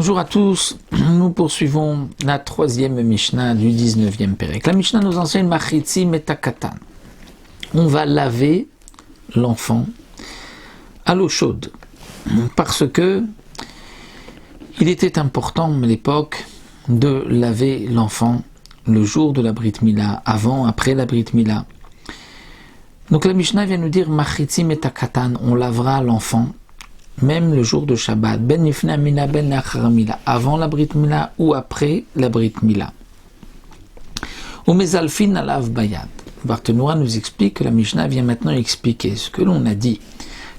Bonjour à tous, nous poursuivons la troisième Mishnah du 19e Pérec. La Mishnah nous enseigne Machitzi Metakatan. On va laver l'enfant à l'eau chaude, parce que il était important à l'époque de laver l'enfant le jour de la Brit Mila, avant, après la Brit Mila. Donc la Mishnah vient nous dire Machitzi Metakatan, on lavera l'enfant même le jour de Shabbat, ben nifna mina ben nachar mila, avant la Brit Mila ou après la Brit Mila. Ou mezalfin alav bayad. Barthénois nous explique que la Mishnah vient maintenant expliquer ce que l'on a dit,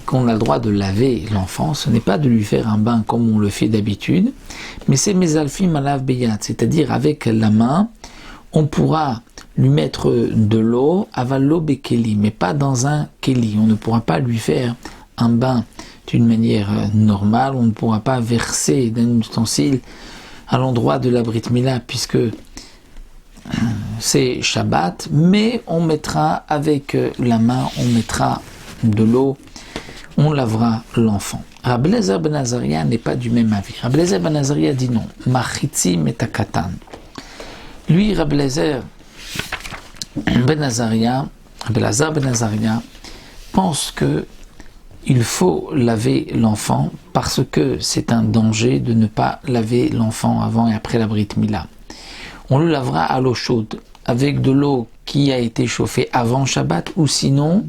qu'on a le droit de laver l'enfant, ce n'est pas de lui faire un bain comme on le fait d'habitude, mais c'est mezalfin alav bayad, c'est-à-dire avec la main, on pourra lui mettre de l'eau, avalo bekeli, mais pas dans un keli, on ne pourra pas lui faire un bain d'une manière normale, on ne pourra pas verser d'un ustensile à l'endroit de la Brit Mila puisque c'est Shabbat, mais on mettra avec la main, on mettra de l'eau, on lavera l'enfant. Rabbi Eliezer ben Azaria n'est pas du même avis. Rabbi Eliezer ben Azaria dit non, Machitzi metakatan. Lui, Rabbi Eliezer ben Azaria pense que il faut laver l'enfant parce que c'est un danger de ne pas laver l'enfant avant et après la Brit Mila. On le lavera à l'eau chaude, avec de l'eau qui a été chauffée avant Shabbat ou sinon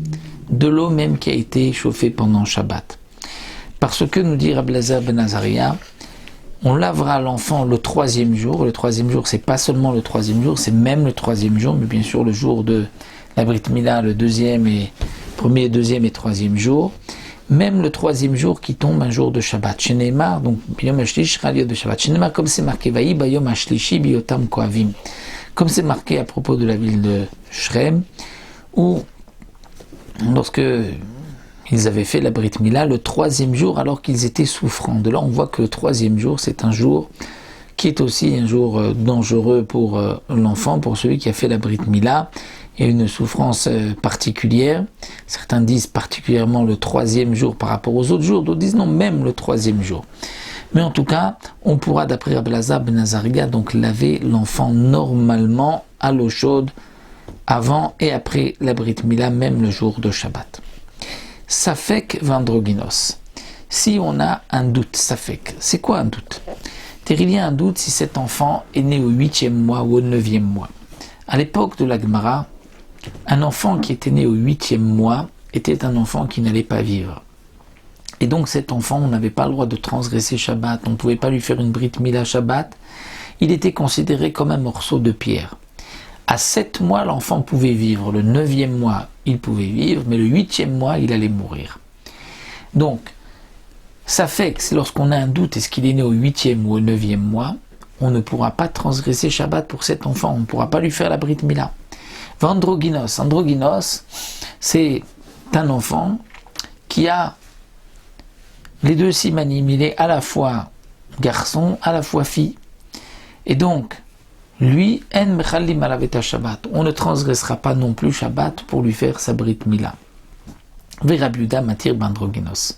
de l'eau même qui a été chauffée pendant Shabbat. Parce que, nous dit Rabbi Eliezer ben Azaria, on lavera l'enfant le troisième jour. Le troisième jour, c'est pas seulement le troisième jour, c'est même le troisième jour, mais bien sûr le jour de la Brit Mila, le premier, deuxième et troisième jour. Même le troisième jour qui tombe un jour de Shabbat. Sheneemar, donc Biyom HaShlishi Chaliot de Shabbat. Sheneemar, comme c'est marqué, Vayi Bayom HaShlishi Biotam Koavim. Comme c'est marqué à propos de la ville de Shrem, où lorsque ils avaient fait la Brit Mila, le troisième jour, alors qu'ils étaient souffrants. De là, on voit que le troisième jour, c'est un jour qui est aussi un jour dangereux pour l'enfant, pour celui qui a fait la Brit Mila. Il y a une souffrance particulière. Certains disent particulièrement le troisième jour par rapport aux autres jours, d'autres disent non, même le troisième jour. Mais en tout cas, on pourra, d'après Rabbi Eliezer ben Azaria, donc laver l'enfant normalement à l'eau chaude avant et après la Brit Mila, même le jour de Shabbat. Safek vandroginos. Si on a un doute, safek, c'est quoi un doute? Il y a un doute si cet enfant est né au 8e mois ou au 9e mois. À l'époque de la Gemara, un enfant qui était né au 8e mois était un enfant qui n'allait pas vivre. Et donc cet enfant, on n'avait pas le droit de transgresser Shabbat, on ne pouvait pas lui faire une Brit Mila Shabbat, il était considéré comme un morceau de pierre. À 7 mois, l'enfant pouvait vivre, le 9e mois, il pouvait vivre, mais le 8e mois, il allait mourir. Donc, ça fait que c'est lorsqu'on a un doute, est-ce qu'il est né au 8e ou au 9e mois, on ne pourra pas transgresser Shabbat pour cet enfant, on ne pourra pas lui faire la Brit Mila. Androgynos, c'est un enfant qui a les deux simanim, il est à la fois garçon, à la fois fille. Et donc, lui, en mechalim alaveta Shabbat, on ne transgressera pas non plus Shabbat pour lui faire sa Brit Mila. Rabbi Yehuda matir bandrogynos.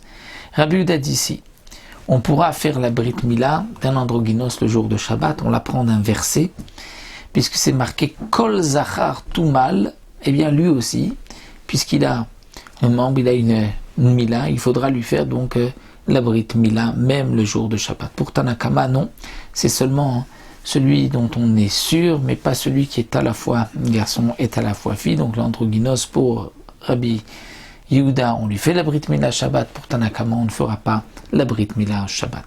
Rabbi Yehuda dit ici, on pourra faire la Brit Mila d'un androgynos le jour de Shabbat, on l'apprend d'un verset, puisque c'est marqué Kol Zachar Tumal, eh bien lui aussi, puisqu'il a un membre, il a une Mila, il faudra lui faire donc la Brit Mila, même le jour de Shabbat. Pour Tanakama, non, c'est seulement celui dont on est sûr, mais pas celui qui est à la fois garçon et à la fois fille, donc l'androgynos pour Rabbi Yehuda, on lui fait la Brit Mila Shabbat, pour Tanakama, on ne fera pas la Brit Mila Shabbat.